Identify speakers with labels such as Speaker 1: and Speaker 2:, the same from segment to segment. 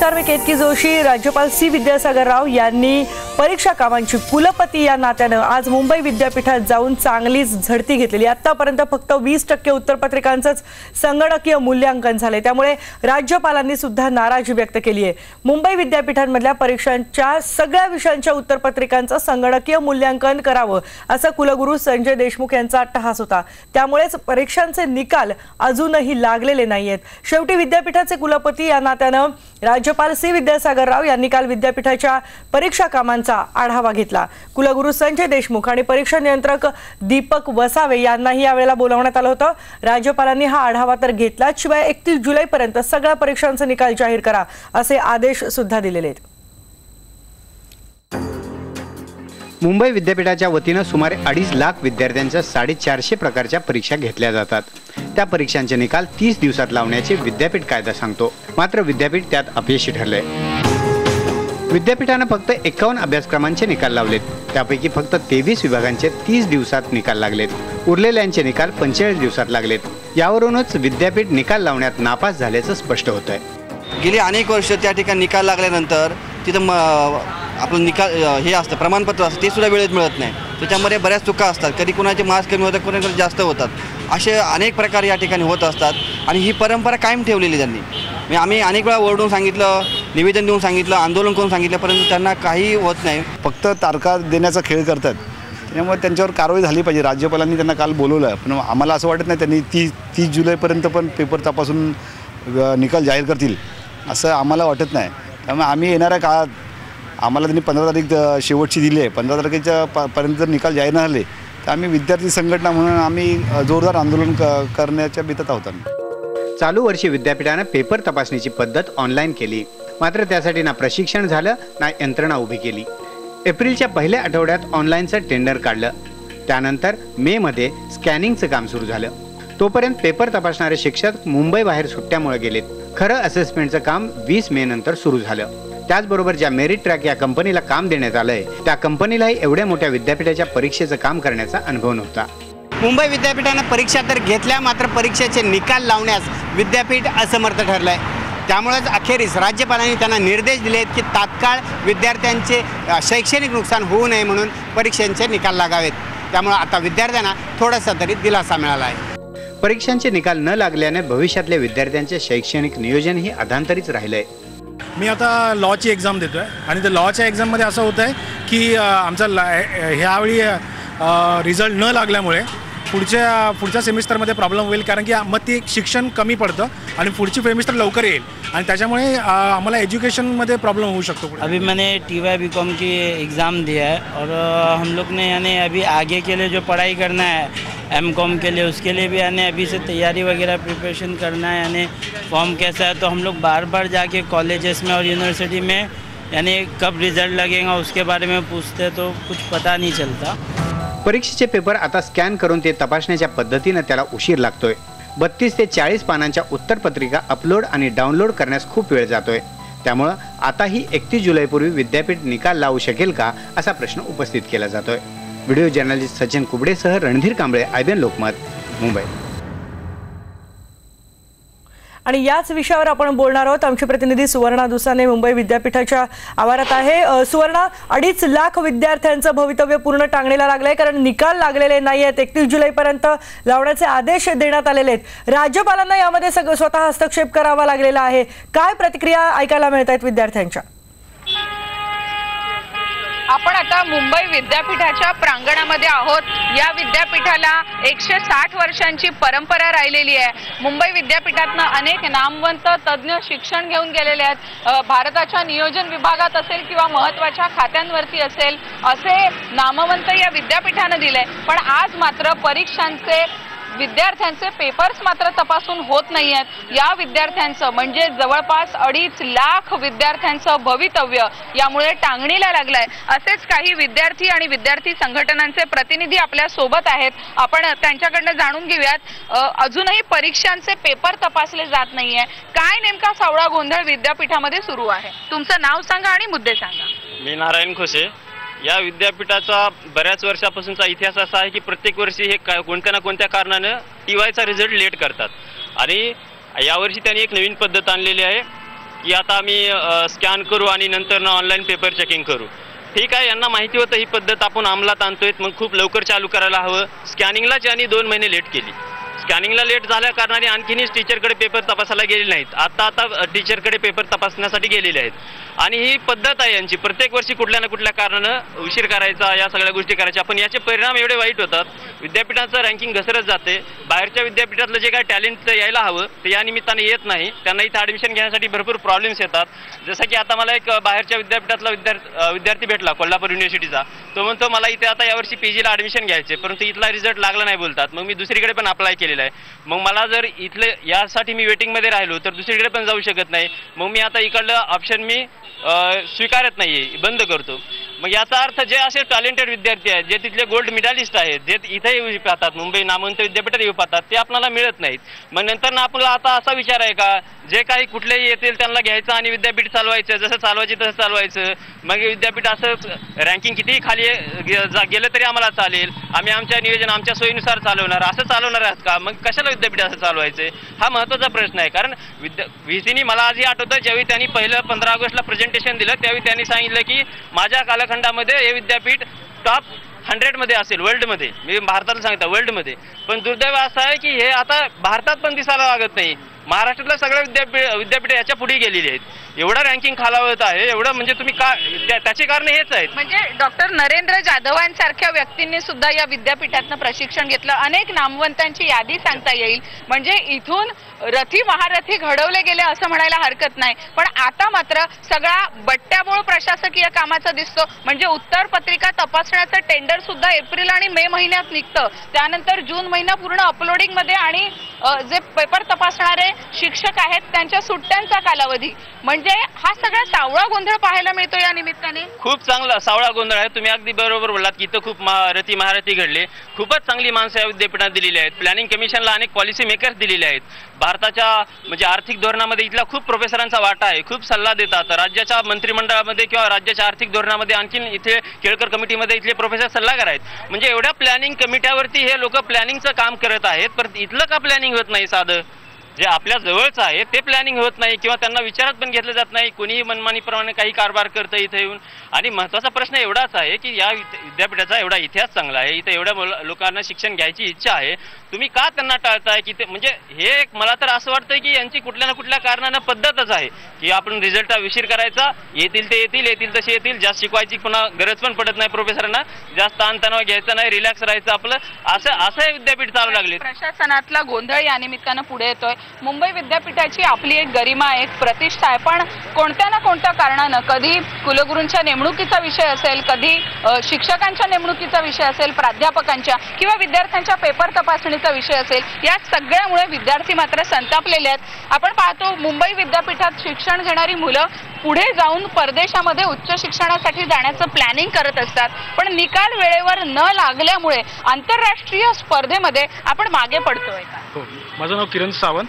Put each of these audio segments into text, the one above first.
Speaker 1: नमस्कार, मी केतकी जोशी। राज्यपाल सी विद्यासागर राव यांनी परीक्षा कामांची कुलपती या नात्याने आज मुंबई विद्यापीठात जाऊन चांगलीच झडती घेतलेली। आतापर्यंत फक्त 20% उत्तरपत्रिकांचंच संगणकीय मूल्यांकन झाले, त्यामुळे राज्यपालांनी सुद्धा नाराजी व्यक्त केली आहे। मुंबई विद्यापीठांमधल्या परीक्षांच्या सगळ्या विषयांच्या उत्तरपत्रिकांचं संगणकीय मूल्यांकन करावं असं कुलगुरू संजय देशमुख यांचा अट्टहास होता, त्यामुळेच परीक्षांचे निकाल अजूनही लागलेले नाहीयेत। शेवटी विद्यापीठाचे कुलपती या नात्याने राज्यपाल सी विद्यासागर राव यांनी काल विद्यापीठाच्या परीक्षा कामांचा आढावा घेतला। कुलगुरू संजय देशमुख आणि परीक्षा नियंत्रक दीपक वसावे यांनाही यावेळेला बोलावण्यात आलं होतं। राज्यपालांनी हा आढावा तर घेतलाच, शिवाय 31 जुलैपर्यंत सगळ्या परीक्षांचे निकाल जाहीर करा असे आदेश सुद्धा दिलेले आहेत।
Speaker 2: मुंबई विद्यापीठाच्या वतीने सुमारे 2.5 लाख विद्यार्थ्यांच्या 450 प्रकारच्या परीक्षा घेतल्या जातात। त्या परीक्षांचे निकाल 30 दिवसात लावण्याचे विद्यापीठ कायदा सांगतो, मात्र विद्यापीठ त्यात अपयशी ठरले। विद्यापीठाने फक्त 51 अभ्यासक्रमांचे निकाल लावलेत, त्यापैकी फक्त 23 विभागांचे 30 दिवसात निकाल लागलेत, उरलेल्यांचे निकाल 45 दिवसात लागलेत। यावरूनच विद्यापीठ निकाल लावण्यात नापास झाल्याचं स्पष्ट होत आहे।
Speaker 3: गेली अनेक वर्ष त्या ठिकाणी निकाल लागल्यानंतर तिथं आपलं निकाल हे असतं, प्रमाणपत्र असतं, ते सुद्धा वेळेत मिळत नाही। त्याच्यामध्ये बऱ्याच चुका असतात, कधी कुणाचे मार्क्स कमी होतात, कुणाकडे जास्त होतात, असे अनेक प्रकार या ठिकाणी होत असतात आणि ही परंपरा कायम ठेवलेली त्यांनी। आम्ही अनेक वेळा ओरडून सांगितलं, निवेदन देऊन सांगितलं, आंदोलन करून सांगितलं, परंतु त्यांना काही होत नाही।
Speaker 4: फक्त तारखा देण्याचा खेळ करतात, त्यामुळे त्यांच्यावर कारवाई झाली पाहिजे। राज्यपालांनी त्यांना काल बोलवलं, पण आम्हाला असं वाटत नाही त्यांनी 30 जुलैपर्यंत पण पेपर तपासून निकाल जाहीर करतील असं आम्हाला वाटत नाही। त्यामुळे आम्ही येणाऱ्या काळात आम्हाला त्यांनी 15 तारीख शेवटची दिली आहे, 15 तारखेच्या पर्यंत जर निकाल जाहीर न झाले तर आम्ही विद्यार्थी संघटना म्हणून आम्ही जोरदार आंदोलन करण्याच्या बेतात आहोत।
Speaker 2: चालू वर्षी विद्यापीठाने पेपर तपासणीची पद्धत ऑनलाईन केली, मात्र त्यासाठी ना प्रशिक्षण झालं ना यंत्रणा उभी केली। एप्रिलच्या पहिल्या आठवड्यात ऑनलाईनचं टेंडर काढलं, त्यानंतर मे मध्ये स्कॅनिंगचं काम सुरू झालं। तोपर्यंत पेपर तपासणारे शिक्षक मुंबई बाहेर सुट्ट्यामुळे गेलेत। खरं असेसमेंटचं काम 20 मे नंतर सुरू झालं। त्याचबरोबर ज्या मेरिट ट्रॅक या कंपनीला काम देण्यात आलंय, त्या कंपनीलाही एवढ्या मोठ्या विद्यापीठाच्या परीक्षेचं काम करण्याचा अनुभव नव्हता।
Speaker 5: मुंबई विद्यापीठाने परीक्षा तर घेतल्या, मात्र परीक्षेचे निकाल लावण्यास विद्यापीठ असमर्थ ठरलंय। त्यामुळेच अखेरीस राज्यपालांनी त्यांना निर्देश दिलेत की तात्काळ विद्यार्थ्यांचे शैक्षणिक नुकसान होऊ नये म्हणून परीक्षांचे निकाल लागावेत। त्यामुळे आता विद्यार्थ्यांना थोडासा तरी दिलासा मिळाला आहे।
Speaker 2: परीक्षांचे निकाल न लागल्याने भविष्यातल्या विद्यार्थ्यांचे शैक्षणिक नियोजनही अधांतरीच राहिलंय।
Speaker 6: मी आता लॉची एक्झाम देतोय आणि त्या लॉच्या एक्झाममध्ये असं होतं आहे की आमचा ह्यावेळी रिझल्ट न लागल्यामुळे पुढच्या सेमिस्टरमध्ये प्रॉब्लेम होईल, कारण की मग ते शिक्षण कमी पडतं आणि पुढची सेमिस्टर लवकर येईल आणि त्याच्यामुळे आम्हाला एजुकेशनमध्ये प्रॉब्लेम होऊ शकतो।
Speaker 7: अभी मैंने TY BCom की एग्ज़ाम दिया है और हम लोग ने यानी अभी आगे के लिए जो पढ़ाई करना है MCOM के लिए, उसके लिए भी यानी अभी से तैयारी वगैरह प्रिपरेशन करना है। यानी फॉर्म कैसा है, तो हम लोग बार बार जाके कॉलेजेस में और यूनिवर्सिटी में यानी कब रिजल्ट लगेगा उसके बारे में पूछते, तो कुछ पता नहीं चलता।
Speaker 2: परीक्षेचे पेपर आता स्कॅन करून ते तपासण्याच्या पद्धतीने त्याला उशीर लागतोय। 32 ते 40 पानांच्या उत्तरपत्रिका अपलोड आणि डाउनलोड करण्यास खूप वेळ जातोय। त्यामुळे आताही 31 जुलैपूर्वी विद्यापीठ निकाल लावू शकेल का असा प्रश्न उपस्थित केला जातोय। व्हिडिओ जर्नलिस्ट सचिन कुबडेसह रणधीर कांबळे, IBN लोकमत, मुंबई।
Speaker 1: आणि याच विषयावर आपण बोलणार आहोत। आमचे प्रतिनिधी सुवर्णा दुसाने मुंबई विद्यापीठाच्या आवारात आहे। सुवर्णा, 2.5 लाख विद्यार्थ्यांचं भवितव्य पूर्ण टांगणीला लागलंय, कारण निकाल लागलेले नाही आहेत। 31 जुलैपर्यंत लावण्याचे आदेश देण्यात आलेले आहेत। राज्यपालांना यामध्ये स्वतः हस्तक्षेप करावा लागलेला आहे। काय प्रतिक्रिया ऐकायला मिळत आहेत विद्यार्थ्यांच्या?
Speaker 8: आपण आता मुंबई विद्यापीठाच्या प्रांगणामध्ये आहोत। या विद्यापीठाला 160 वर्षांची परंपरा राहिलेली आहे। मुंबई विद्यापीठातनं अनेक नामवंत तज्ज्ञ शिक्षण घेऊन गेलेले आहेत। भारताच्या नियोजन विभागात असेल किंवा महत्त्वाच्या खात्यांवरती असेल, असे नामवंत या विद्यापीठानं दिले। पण आज मात्र परीक्षांचे विद्यार्थ्यांचे पेपर्स मात्र तपासून होत नाही आहेत। या विद्यार्थ्यांचं म्हणजे जवळपास 2.5 लाख विद्यार्थ्यांचं भवितव्य यामुळे टांगणीला लागलंय। असेच काही विद्यार्थी आणि विद्यार्थी संघटनांचे प्रतिनिधी आपल्या सोबत आहेत, आपण त्यांच्याकडनं जाणून घेऊयात। अजूनही परीक्षांचे पेपर तपासले जात नाहीये, काय नेमका सावळा गोंधळ विद्यापीठामध्ये सुरू आहे? तुमचं नाव सांगा आणि मुद्दे सांगा।
Speaker 9: मी नारायण खोसे। या विद्यापीठाचा बऱ्याच वर्षापासूनचा इतिहास असा आहे की प्रत्येक वर्षी हे कोणत्या ना कोणत्या कारणाने TYचा रिझल्ट लेट करतात आणि यावर्षी त्यांनी एक नवीन पद्धत आणलेली आहे की आता आम्ही स्कॅन करू आणि नंतर ऑनलाईन पेपर चेकिंग करू. ठीक आहे, यांना माहिती होतं ही पद्धत आपण अंमलात आणतोय, मग खूप लवकर चालू करायला हवं. स्कॅनिंगलाच यांनी 2 महिने लेट केली. स्कॅनिंगला लेट झाल्या कारणाने आणखीनच टीचरकडे पेपर तपासायला गेले नाहीत. आता टीचरकडे पेपर तपासण्यासाठी गेलेले आहेत. आणि ही पद्धत आहे यांची, प्रत्येक वर्षी कुठल्या ना कुठल्या कारणानं उशीर करायचा, या सगळ्या गोष्टी करायच्या. पण याचे परिणाम एवढे वाईट होतात, विद्यापीठाचं रँकिंग घसरत जाते. बाहेरच्या विद्यापीठातलं जे काय टॅलेंट यायला हवं ते या निमित्ताने येत नाही. त्यांना इथं ॲडमिशन घेण्यासाठी भरपूर प्रॉब्लेम्स येतात. जसं की आता मला एक बाहेरच्या विद्यापीठातला विद्यार्थी भेटला कोल्हापूर युनिव्हर्सिटीचा. तो म्हणतो मला इथे आता यावर्षी PGला ॲडमिशन घ्यायचे, परंतु इथला रिझल्ट लागला नाही बोलतात. मग मी दुसरीकडे पण अप्लाय केलेला आहे. मग मला जर इथले यासाठी मी वेटिंगमध्ये राहिलो तर दुसरीकडे पण जाऊ शकत नाही. मग मी आता इकडलं ऑप्शन मी स्वीकारत नाहीये, बंद करतो. मग याचा अर्थ जे असे टॅलेंटेड विद्यार्थी आहेत, जे तिथले गोल्ड मेडलिस्ट आहेत, जे इथे येऊ पाहतात, मुंबई नामवंत विद्यापीठात येऊ पाहतात, ते आपल्याला मिळत नाहीत. मग नंतर ना आपला आता असा विचार आहे का जे काही कुठलेही येतील त्यांना घ्यायचं आणि विद्यापीठ चालवायचं, जसं चालवायचं तसं चालवायचं. मग विद्यापीठ असं रँकिंग कितीही खाली गेलं तरी आम्हाला चालेल, आम्ही आमच्या नियोजन आमच्या सोयीनुसार चालवणार, असं चालवणार आहात का? मग कशाला विद्यापीठ असं चालवायचं? हा महत्त्वाचा प्रश्न आहे. कारण VCनी मला आजही आठवतं, ज्यावेळी त्यांनी पहिलं 15 ऑगस्टला प्रेझेंटेशन दिलं त्यावेळी त्यांनी सांगितलं की माझ्या कालखंडामध्ये हे विद्यापीठ टॉप 100मध्ये असेल वर्ल्डमध्ये. मी भारताला सांगतो वर्ल्डमध्ये. पण दुर्दैव असं आहे की हे आता भारतात पण दिसायला लागत नाही. महाराष्ट्रातल्या सगळ्या विद्यापीठ याच्या पुढे गेलेली आहेत. एवढा रँकिंग खालावत आहे, एवढं म्हणजे तुम्ही का त्याची कारणे हेच आहेत.
Speaker 8: म्हणजे डॉक्टर नरेंद्र जाधवांसारख्या व्यक्तींनी सुद्धा या विद्यापीठातनं प्रशिक्षण घेतलं. अनेक नामवंतांची यादी सांगता येईल. म्हणजे इथून रथी महारथी घडवले गेले असं म्हणायला हरकत नाही. पण आता मात्र सगळा बट्ट्याबोळ प्रशासकीय कामाचा दिसतो. म्हणजे उत्तर पत्रिका तपासण्याचं टेंडर सुद्धा एप्रिल आणि मे महिन्यात निघतं. त्यानंतर जून महिना पूर्ण अपलोडिंग मध्ये आणि जे पेपर तपासणारे शिक्षक आहेत त्यांच्या सुट्ट्यांचा कालावधी. म्हणजे हा सगळा सावळा गोंधळ पाहायला मिळतो या निमित्ताने.
Speaker 9: खूप चांगला सावळा गोंधळ आहे. तुम्ही अगदी बरोबर बोललात की इथं खूप रथी महारथी घडले. खूपच चांगली माणसं या विद्यापीठात दिलेली आहेत. प्लॅनिंग कमिशनला अनेक पॉलिसी मेकर्स दिलेले आहेत. भारताच्या म्हणजे आर्थिक धोरणामध्ये इथला खूप प्रोफेसरांचा वाटा आहे. खूप सल्ला देतात. राज्याच्या मंत्रिमंडळामध्ये किंवा राज्याच्या आर्थिक धोरणामध्ये आणखीन इथे केळकर कमिटीमध्ये इथले प्रोफेसर सल्लागार आहेत. म्हणजे एवढ्या प्लॅनिंग कमिट्यावरती हे लोक प्लॅनिंगचं काम करत आहेत. पण इथलं का प्लॅनिंग होत नाही? साधं जे आपल्या जवळचं आहे ते प्लॅनिंग होत नाही किंवा त्यांना विचारात पण घेतलं जात नाही. कोणीही मनमानीप्रमाणे काही कारभार करतं इथे येऊन. आणि महत्त्वाचा प्रश्न एवढाच आहे की या विद्यापीठाचा एवढा इतिहास चांगला आहे, इथे एवढ्या लोकांना शिक्षण घ्यायची इच्छा आहे, तुम्ही का त्यांना टाळताय? की ते म्हणजे हे मला तर असं वाटतंय की यांची कुठल्या ना कुठल्या कारणानं पद्धतच आहे की आपण रिझल्ट उशीर करायचा, येतील ते येतील, येतील तसे येतील, जास्त शिकवायची पुन्हा गरज पण पडत नाही प्रोफेसरांना, जास्त ताणतणाव घ्यायचा नाही, रिलॅक्स राहायचं आपलं, असं हे विद्यापीठ चालू लागले.
Speaker 8: प्रशासनातला गोंधळ या निमित्तानं पुढे येतोय. मुंबई विद्यापीठाची आपली एक गरिमा आहे, एक प्रतिष्ठा आहे. पण कोणत्या ना कोणत्या कारणानं कधी कुलगुरूंच्या नेमणुकीचा विषय असेल, कधी शिक्षकांच्या नेमणुकीचा विषय असेल, प्राध्यापकांच्या किंवा विद्यार्थ्यांच्या पेपर तपासणीचा विषय असेल, या सगळ्यामुळे विद्यार्थी मात्र संतापलेले आहेत. आपण पाहतो मुंबई विद्यापीठात शिक्षण घेणारी मुलं पुढे जाऊन परदेशामध्ये उच्च शिक्षणासाठी जाण्याचं प्लॅनिंग करत असतात. पण निकाल वेळेवर न लागल्यामुळे आंतरराष्ट्रीय स्पर्धेमध्ये आपण मागे पडतोय.
Speaker 6: हो, माझं नाव किरण सावंत.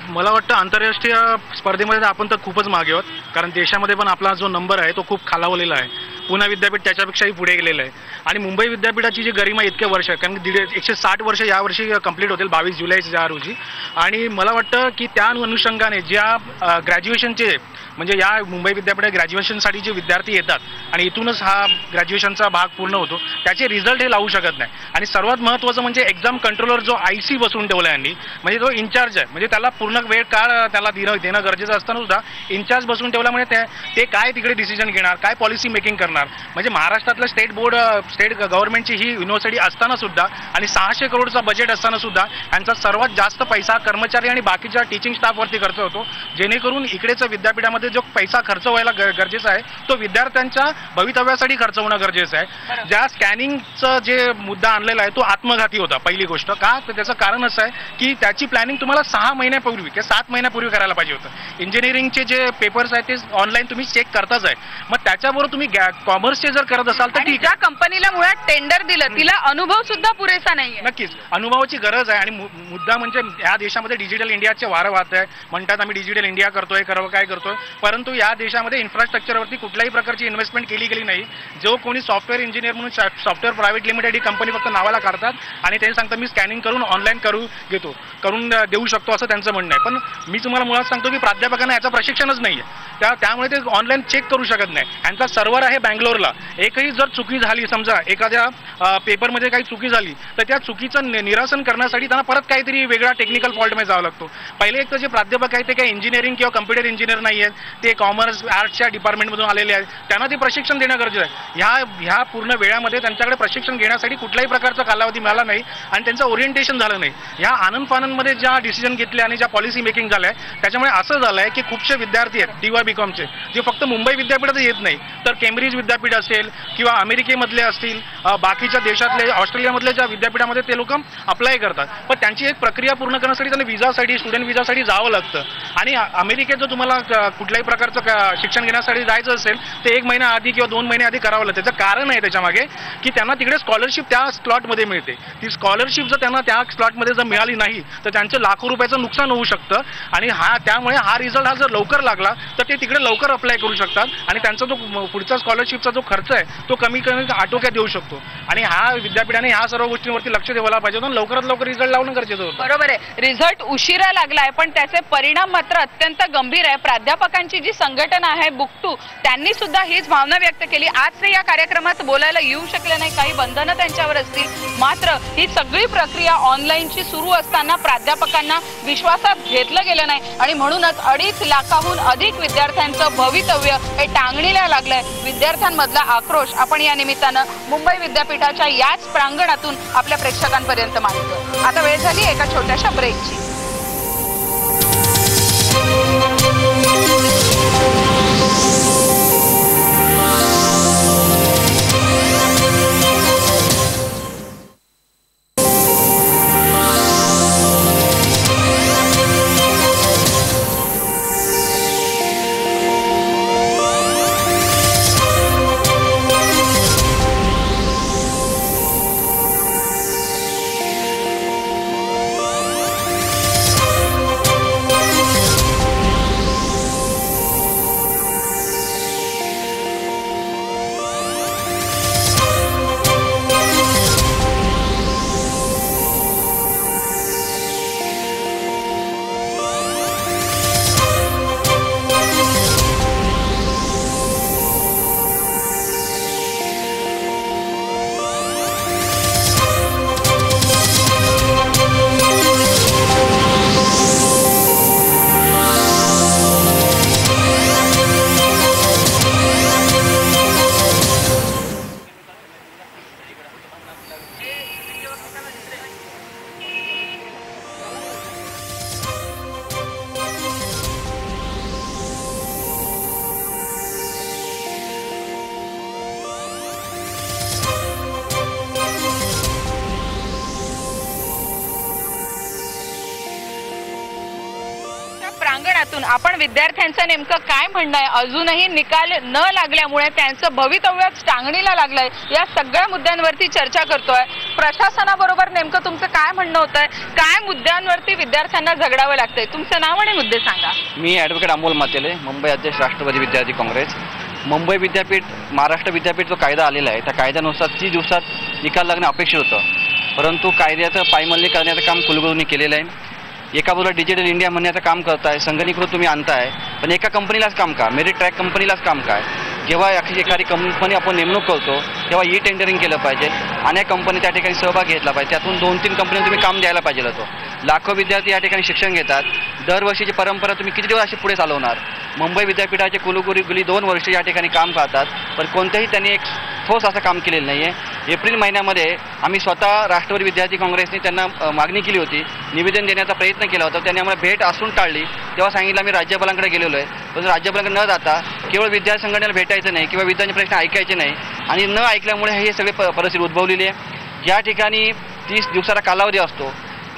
Speaker 6: मला वाटतं आंतरराष्ट्रीय स्पर्धेमध्ये आपण तर खूपच मागे आहोत. कारण देशामध्ये पण आपला जो नंबर आहे तो खूप खालावलेला आहे. पुणे विद्यापीठ त्याच्यापेक्षाही पुढे गेलेलं आहे. आणि मुंबई विद्यापीठाची जी गरिमा इतके वर्ष आहे, कारण 160 वर्ष यावर्षी कंप्लीट होतील 22 जुलैच्या रोजी. आणि मला वाटतं की त्या अनुषंगाने ज्या ग्रॅज्युएशनचे म्हणजे या मुंबई विद्यापीठात ग्रॅज्युएशनसाठी जे विद्यार्थी येतात आणि इथूनच हा ग्रॅज्युएशनचा भाग पूर्ण होतो, त्याचे रिझल्ट हे लावू शकत नाही. आणि सर्वात महत्त्वाचं म्हणजे एक्झाम कंट्रोलर जो IC बसवून ठेवला यांनी, म्हणजे तो इन्चार्ज आहे, म्हणजे त्याला पूर्ण वेळ काळ त्याला देणं गरजेचं असताना सुद्धा इन्चार्ज बसवून ठेवल्यामुळे ते काय तिकडे डिसिजन घेणार, काय पॉलिसी मेकिंग करणार. म्हणजे महाराष्ट्रातलं स्टेट गव्हर्नमेंटची ही युनिव्हर्सिटी असताना सुद्धा आणि 600 करोडचा बजेट असताना सुद्धा यांचा सर्वात जास्त पैसा कर्मचारी आणि बाकीच्या टीचिंग स्टाफवरती खर्च होतो. जेणेकरून इकडेचं विद्यापीठामध्ये जो पैसा खर्च व्हायला गरजेचा आहे तो विद्यार्थ्यांच्या भवितव्यासाठी खर्च होणं गरजेचं आहे. ज्या स्कॅनिंगचं जे मुद्दा आणलेला आहे तो आत्मघाती होता. पहिली गोष्ट का, तर त्याचं कारण असं आहे की त्याची प्लॅनिंग तुम्हाला 6 महिन्यापूर्वी किंवा 7 महिन्यापूर्वी करायला पाहिजे होतं. इंजिनिअरिंगचे जे पेपर्स आहेत ते ऑनलाईन तुम्ही चेक करताच आहे. मग त्याच्याबरोबर तुम्ही कॉमर्सचे जर करत असाल तर ठीक
Speaker 8: ज्या कंपनीला मुळात टेंडर दिलं तिला अनुभव सुद्धा पुरेसा नाहीये.
Speaker 6: नक्कीच अनुभवाची गरज आहे आणि मुद्दा म्हणजे या देशामध्ये डिजिटल इंडियाचे वारं वाहत आहे. म्हणतात आम्ही डिजिटल इंडिया करतोय काय करतोय, परंतु या देशामध्ये इन्फ्रास्ट्रक्चरवरती कुठल्याही प्रकारची इन्व्हेस्टमेंट केली गेली नाही. जो कोणी सॉफ्टवेअर इंजिनियर म्हणून सॉफ्टवेअर प्रायव्हेट लिमिटेड ही कंपनी फक्त नावाला काढतात आणि ते सांगतात मी स्कॅनिंग करून ऑनलाईन करून देऊ शकतो असं त्यांचं म्हणणं आहे. पण मी तुम्हाला मुळात सांगतो की प्राध्यापकांना याचं प्रशिक्षणच नाही आहे. त्यामुळे ते ऑनलाईन चेक करू शकत नाही. यांचा सर्व्हर आहे बँगलोरला. एकही जर चुकी झाली, समजा एखाद्या पेपरमध्ये काही चुकी झाली तर त्या चुकीचं निरासन करण्यासाठी त्यांना परत काहीतरी वेगळा टेक्निकल फॉल्टमध्ये जावं लागतो. पहिले एक तर जे प्राध्यापक आहेत ते काही इंजिनिअरिंग किंवा कम्प्युटर इंजिनियर नाही आहेत, ते कॉमर्स आर्ट्सच्या डिपार्टमेंटमधून आलेले आहेत. त्यांना ते प्रशिक्षण देणं गरजेचं आहे. ह्या पूर्ण वेळामध्ये त्यांच्याकडे प्रशिक्षण घेण्यासाठी कुठल्याही प्रकारचा कालावधी मिळाला नाही आणि त्यांचं ओरिएंटेशन झालं नाही. ह्या आनंद-फानंदमध्ये ज्या डिसिजन घेतले आणि ज्या पॉलिसी मेकिंग झाल्या त्याच्यामुळे असं झालं आहे की खूपसे विद्यार्थी आहेत DY BComचे जे फक्त मुंबई विद्यापीठात येत नाही तर केम्ब्रिज विद्यापीठ असेल किंवा अमेरिकेमधले असतील, बाकीच्या देशातले ऑस्ट्रेलियामधले ज्या विद्यापीठामध्ये ते लोक अप्लाय करतात. पण त्यांची एक प्रक्रिया पूर्ण करण्यासाठी त्यांना विजासाठी, स्टुडंट विजासाठी जावं लागतं. आणि अमेरिकेत जर तुम्हाला कुठल्याही प्रकारचं शिक्षण घेण्यासाठी जायचं असेल तर 1 महिना आधी किंवा 2 महिने आधी करावं लागतं. त्याचं कारण आहे त्याच्यामागे की त्यांना तिकडे स्कॉलरशिप त्या स्लॉटमध्ये मिळते. ती स्कॉलरशिप जर त्यांना त्या स्लॉटमध्ये जर मिळाली नाही तर त्यांचं लाखो रुपयाचं नुकसान होऊ शकतं. आणि त्यामुळे हा रिझल्ट जर लवकर लागला तर ते तिकडे लवकर अप्लाय करू शकतात आणि त्यांचा जो पुढचा स्कॉलरशिपचा जो खर्च आहे तो कमी आटोक्यात देऊ शकतो. आणि विद्यापीठाने ह्या सर्व गोष्टींवरती लक्ष द्यायला पाहिजे होतं. लवकरात लवकर रिझल्ट लावणं गरजेचं होतं.
Speaker 8: बरोबर आहे, रिझल्ट उशिरा लागलाय पण त्याचे परिणाम मात्र अत्यंत गंभीर आहे. प्राध्यापकांची जी संघटना आहे बुकटू त्यांनी सुद्धा हीच भावना व्यक्त केली. आज ते या कार्यक्रमात बोलायला येऊ शकले नाही, काही बंधनं त्यांच्यावर असतील, मात्र ही सगळी प्रक्रिया ऑनलाईनची सुरू असताना प्राध्यापकांना विश्वासात घेतलं गेलं नाही आणि म्हणूनच 2.5 लाखाहून अधिक विद्यार्थ्यांचं भवितव्य हे टांगणीला लागलंय. विद्यार्थ्यांमधला आक्रोश आपण या निमित्तानं मुंबई विद्यापीठाच्या याच प्रांगणातून आपल्या प्रेक्षकांपर्यंत मांडतो. आता वेळ झाली एका छोट्याशा ब्रेकची. प्रांगणातून आपण विद्यार्थ्यांचं नेमकं काय म्हणणं आहे, अजूनही निकाल न लागल्यामुळे त्यांचं भवितव्य टांगणीला लागलंय, या सगळ्या मुद्द्यांवरती चर्चा करतोय. प्रशासनाबरोबर नेमकं तुमचं काय म्हणणं होतंय, काय मुद्द्यांवरती विद्यार्थ्यांना झगडावं लागतंय? तुमचं नाव आणि मुद्दे सांगा.
Speaker 3: मी ॲडव्होकेट अमोल मातेले, मुंबई अध्यक्ष राष्ट्रवादी विद्यार्थी काँग्रेस. मुंबई विद्यापीठ, महाराष्ट्र विद्यापीठ जो कायदा आलेला आहे त्या कायद्यानुसार 30 दिवसात निकाल लागणं अपेक्षित होतं, परंतु कायद्याचं पायमल्ली करण्याचं काम कुलगुरूंनी केलेलं आहे. एका बाजूला डिजिटल इंडिया म्हणण्याचं काम करताय, संगणकीकृत तुम्ही आणताय, पण एका कंपनीलाच काम का, मेरिट ट्रॅक कंपनीलाच काम काय? जेव्हा एखादी कंपनी आपण नेमणूक करतो तेव्हा ई टेंडरिंग केलं पाहिजे, अनेक कंपनी त्या ठिकाणी सहभाग घेतला पाहिजे, त्यातून 2-3 कंपन्यांना तुम्ही काम द्यायला पाहिजे होतं. लाखो विद्यार्थी या ठिकाणी शिक्षण घेतात, दरवर्षीची परंपरा तुम्ही किती दिवस अशी पुढे चालवणार? मुंबई विद्यापीठाचे कुलगुरू गेली 2 वर्षे या ठिकाणी काम पाहतात, पण कोणतंही त्यांनी एक ठोस असं काम केलेलं नाही आहे. एप्रिल महिन्यामध्ये आम्ही स्वतः राष्ट्रवादी विद्यार्थी काँग्रेसने त्यांना मागणी केली होती, निवेदन देण्याचा प्रयत्न केला होता, त्यांनी आम्हाला भेट असून टाळली. तेव्हा सांगितलं आम्ही राज्यपालांकडे गेलेलो आहे, पण राज्यपालांकडे न जाता केवळ विद्यार्थी संघटनेला भेटायचं नाही किंवा विद्यार्थी प्रश्न ऐकायचे नाही, आणि न ऐकल्यामुळे हे सगळे परिस्थिती उद्भवलेली आहे. या ठिकाणी 30 दिवसाचा कालावधी असतो,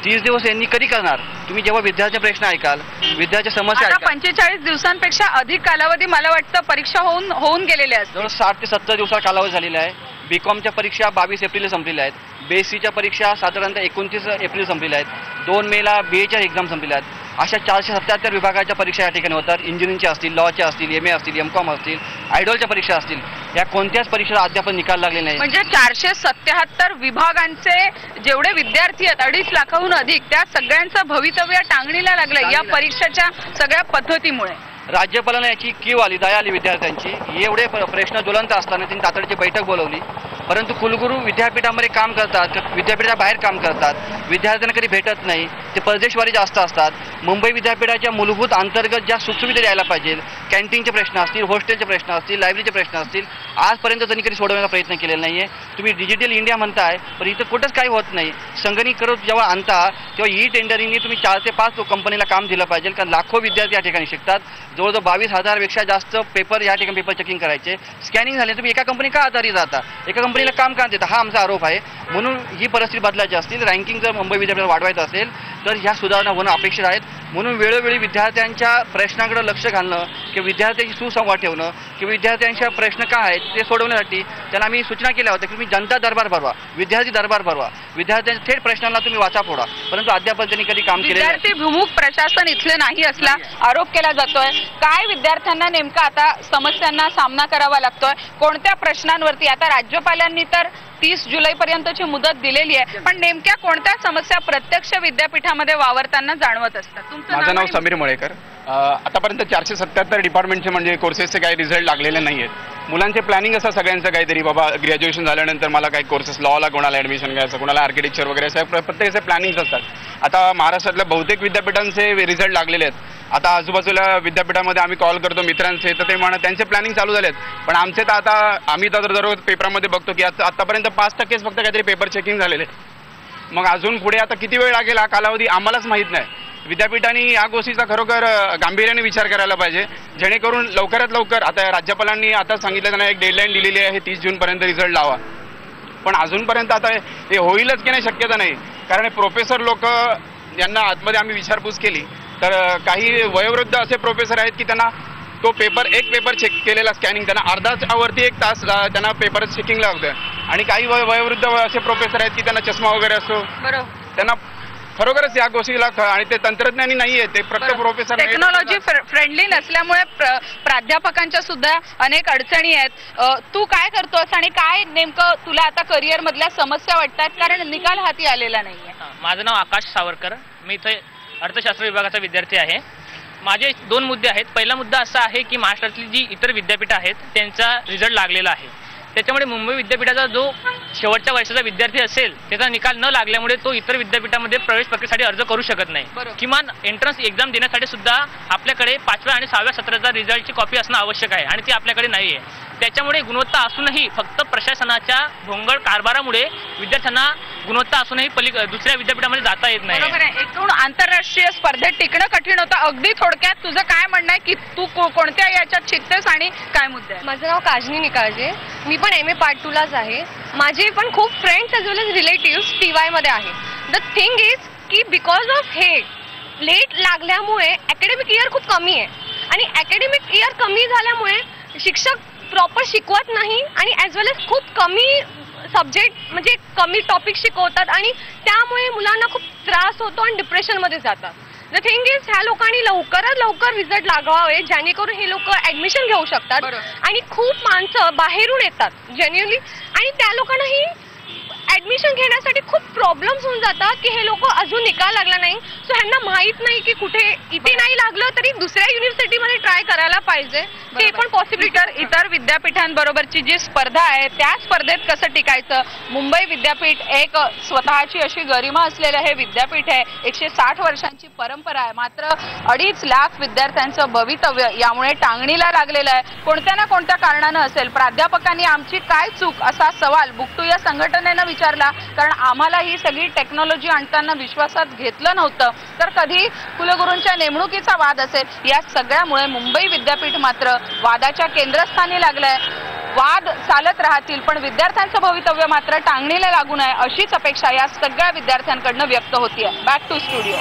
Speaker 3: 30 दिवस यांनी कधी करणार? तुम्ही जेव्हा विद्यार्थ्यांचे प्रश्न ऐकाल, विद्यार्थ्यांच्या समस्या
Speaker 8: आता 45 दिवसांपेक्षा अधिक कालावधी मला वाटतं परीक्षा होऊन गेलेल्या आहेत.
Speaker 3: जवळ 60 ते 70 दिवसाचा कालावधी झालेला आहे. बीकॉमच्या परीक्षा 22 एप्रिलला संपलेल्या आहेत. BScच्या परीक्षा साधारणतः 29 एप्रिल संपलेल्या आहेत. 2 मेला BAच्या एक्झाम संपलेल्या आहेत. अशा 477 विभागाच्या परीक्षा या ठिकाणी होतात. इंजिनिअरिंगच्या असतील, लॉच्या असतील, MA असतील, MCOM असतील, आयडॉलच्या परीक्षा असतील. या कोणत्याच परीक्षेला अद्याप निकाल लागले नाही.
Speaker 8: म्हणजे 477 विभागांचे जेवढे विद्यार्थी आहेत 2.5 लाखाहून अधिक, त्या सगळ्यांचं भवितव्य टांगणीला लागलं या परीक्षेच्या सगळ्या पद्धतीमुळे.
Speaker 3: राज्यपालांना याची कीव आली, दया आली विद्यार्थ्यांची. एवढे प्रश्न ज्वलंत असताना त्यांनी तातडीची बैठक बोलवली. परंतु कुलगुरू विद्यापीठामध्ये काम करतात, विद्यापीठाच्या बाहेर काम करतात, विद्यार्थ्यांना कधी भेटत नाही. ते परदेशवारी जास्त असतात. मुंबई विद्यापीठाच्या मूलभूत अंतर्गत ज्या सुखसुविधा द्यायला पाहिजे, कॅन्टीनचे प्रश्न असतील, हॉस्टेलचे प्रश्न असतील, लायब्ररीचे प्रश्न असतील, आजपर्यंत त्यांनी कधी सोडवण्याचा प्रयत्न केलेला नाही आहे. तुम्ही डिजिटल इंडिया म्हणताय, पण इथं कुठंच काही होत नाही. संगणकीकरण जेव्हा आणता तेव्हा टेंडरिंगने तुम्ही 4 ते 5 कंपनीला काम दिलं पाहिजे, कारण लाखो विद्यार्थी या ठिकाणी शिकतात. जवळजवळ 22,000 पेक्षा जास्त पेपर या ठिकाणी पेपर चेकिंग करायचे. स्कॅनिंग झाले तुम्ही एका कंपनी का आधारित जाता, एका कंपनीला काम का देता, हा आमचा आरोप आहे. म्हणून ही परिस्थिती बदलायची असतील, रँकिंग जर मुंबई विद्यापीठाला वाढवायचं असेल तर ह्या सुधारणा होणं अपेक्षित आहेत. म्हणून वेळोवेळी विद्यार्थ्यांच्या प्रश्नाकडे लक्ष घालणं किंवा विद्यार्थ्यांशी सुसंवाद ठेवणं किंवा विद्यार्थ्यांच्या प्रश्न काय आहेत ते सोडवण्यासाठी त्यांना आम्ही सूचना केल्या होत्या की तुम्ही जनता दरबार भरवा, विद्यार्थी दरबार भरवा, विद्यार्थ्यांच्या थेट प्रश्नांना तुम्ही वाचा फोडा. परंतु अद्याप त्यांनी कधी काम केले नाही.
Speaker 8: विद्यार्थी विमुख प्रशासन इथले नाही असला आरोप केला जातोय. काय विद्यार्थ्यांना नेमका आता समस्यांना सामना करावा लागतोय, कोणत्या प्रश्नांवरती? आता राज्यपालांनी तर 30 जुलैपर्यंतची मुदत दिलेली आहे, पण नेमक्या कोणत्या समस्या प्रत्यक्ष विद्यापीठामध्ये वावरताना जाणवत असतात?
Speaker 10: माझं नाव समीर मळेकर. आतापर्यंत 477 डिपार्टमेंटचे म्हणजे कोर्सेसचे काही रिझल्ट लागलेले नाही आहेत. मुलांचे प्लॅनिंग असं सगळ्यांचं काहीतरी, बाबा ग्रॅज्युएशन झाल्यानंतर मला काही कोर्सेस, लॉला कोणाला ॲडमिशन घ्यायचं, कोणाला आर्किटेक्चर वगैरे असं प्रत्येकाचे प्लॅनिंग्स असतात. आता महाराष्ट्रातल्या बहुतेक विद्यापीठांचे रिझल्ट लागलेले आहेत. आता आजूबाजूला विद्यापीठामध्ये आम्ही कॉल करतो मित्रांचे, तर ते म्हणत त्यांचे प्लॅनिंग चालू झालेत. पण आमचे तर आता आम्ही तर दररोज पेपरामध्ये बघतो की आतापर्यंत 5% फक्त काहीतरी पेपर चेकिंग झालेले. मग अजून पुढे आता किती वेळ लागेल हा कालावधी आम्हालाच माहीत नाही. विद्यापीठांनी या गोष्टीचा खरोखर गांभीर्याने विचार करायला पाहिजे, जेणेकरून लवकरात लवकर, आता राज्यपालांनी आता सांगितलं त्यांना एक डेडलाईन दिलेली आहे 30 जूनपर्यंत रिझल्ट लावा. पण अजूनपर्यंत आता हे होईलच की नाही शक्यता नाही. कारण प्रोफेसर लोक यांना आतमध्ये आम्ही विचारपूस केली तर काही वयोवृद्ध असे प्रोफेसर आहेत की त्यांना तो एक पेपर चेक केलेला स्कॅनिंग त्यांना अर्धावरती 1 तास त्यांना पेपर चेकिंग लागतं. आणि काही वयोवृद्ध असे प्रोफेसर आहेत की त्यांना चष्मा वगैरे असतो, त्यांना खरोखरच या गोष्टीला आणि ते तंत्रज्ञानी नाहीये, ते प्रत्येक प्रोफेसर
Speaker 8: टेक्नॉलॉजी फ्रेंडली नसल्यामुळे प्राध्यापकांच्या सुद्धा अनेक अडचणी आहेत. तू काय करतोस आणि काय नेमकं तुला आता करिअर मधल्या समस्या वाटतात, कारण निकाल हाती आलेला नाहीये?
Speaker 11: माझं नाव आकाश सावरकर, मी इथे अर्थशास्त्र विभागाचा विद्यार्थी आहे. माझे 2 मुद्दे आहेत. पहिला मुद्दा असा आहे की महाराष्ट्रातली जी इतर विद्यापीठं आहेत त्यांचा रिझल्ट लागलेला आहे, त्याच्यामुळे मुंबई विद्यापीठाचा जो शेवटच्या वर्षाचा विद्यार्थी असेल त्याचा निकाल न लागल्यामुळे तो इतर विद्यापीठामध्ये प्रवेश प्रक्रियेसाठी अर्ज करू शकत नाही. किमान एंट्रन्स एक्झाम देण्यासाठी सुद्धा आपल्याकडे 5व्या आणि 6व्या सत्राचा रिझल्टची कॉपी असणं आवश्यक आहे आणि ती आपल्याकडे नाही आहे. त्याच्यामुळे गुणवत्ता असूनही फक्त प्रशासनाच्या भोंगळ कारभारामुळे विद्यार्थ्यांना गुणवत्ता असूनही दुसऱ्या विद्यापीठामध्ये जाता येत नाही.
Speaker 8: बरोबर आहे. एकूण आंतरराष्ट्रीय स्पर्धेत टिकणं कठीण होतं. अगदी थोडक्यात तुझं काय म्हणणं आहे की तू कोणत्या याच्यात शिकतेस आणि काय मुद्दे?
Speaker 12: माझं नाव काजनी निकाळजे, मी पण MA पार्ट 2लाच आहे. माझे पण खूप फ्रेंड्स ॲज वेल एज रिलेटिव्स TY मध्ये आहे. द थिंग इज की बिकॉज ऑफ हे लेट लागल्यामुळे अकॅडमिक इयर खूप कमी आहे आणि अकॅडमिक इयर कमी झाल्यामुळे शिक्षक प्रॉपर शिकवत नाही आणि ॲज वेल एज खूप कमी सब्जेक्ट म्हणजे कमी टॉपिक शिकवतात आणि त्यामुळे मुलांना खूप त्रास होतो आणि डिप्रेशनमध्ये जातात. द थिंग इज ह्या लोकांनी लवकरात लवकर रिझल्ट लागावे जेणेकरून हे लोक ॲडमिशन घेऊ शकतात. आणि खूप माणसं बाहेरून येतात जेन्युअनली आणि त्या लोकांनाही ॲडमिशन घेण्यासाठी खूप प्रॉब्लेम्स होऊन जातात की हे लोक अजून निकाल लागला नाही, सो ह्यांना माहीत नाही की कुठे इथे नाही लागलं तरी दुसऱ्या युनिव्हर्सिटीमध्ये ट्राय करायला पाहिजे. ते पण पॉसिबिलिटी. इतर विद्यापीठांबरोबरची जी स्पर्धा आहे त्या स्पर्धेत कसं टिकायचं? मुंबई विद्यापीठ एक स्वतःची अशी गरिमा असलेलं हे विद्यापीठ आहे. 160 वर्षांची परंपरा आहे. मात्र 2.5 लाख विद्यार्थ्यांचं भवितव्य यामुळे टांगणीला लागलेलं आहे. कोणत्या ना कोणत्या कारणानं असेल. प्राध्यापकांनी आमची काय चूक असा सवाल बुकटू या संघटनेनं विचारला, कारण आम्हाला ही सगळी टेक्नॉलॉजी आणताना विश्वासात घेतलं नव्हतं. तर कधी कुलगुरूंच्या नेमणुकीचा वाद असेल, या सगळ्यामुळे मुंबई विद्यापीठ मात्र वादाच्या केंद्रस्थानी लागलंय.
Speaker 8: वाद चालत राहतील, पण विद्यार्थ्यांचं भवितव्य मात्र टांगणीला लागू नये अशीच अपेक्षा या सगळ्या विद्यार्थ्यांकडनं व्यक्त होतीये. Back to studio.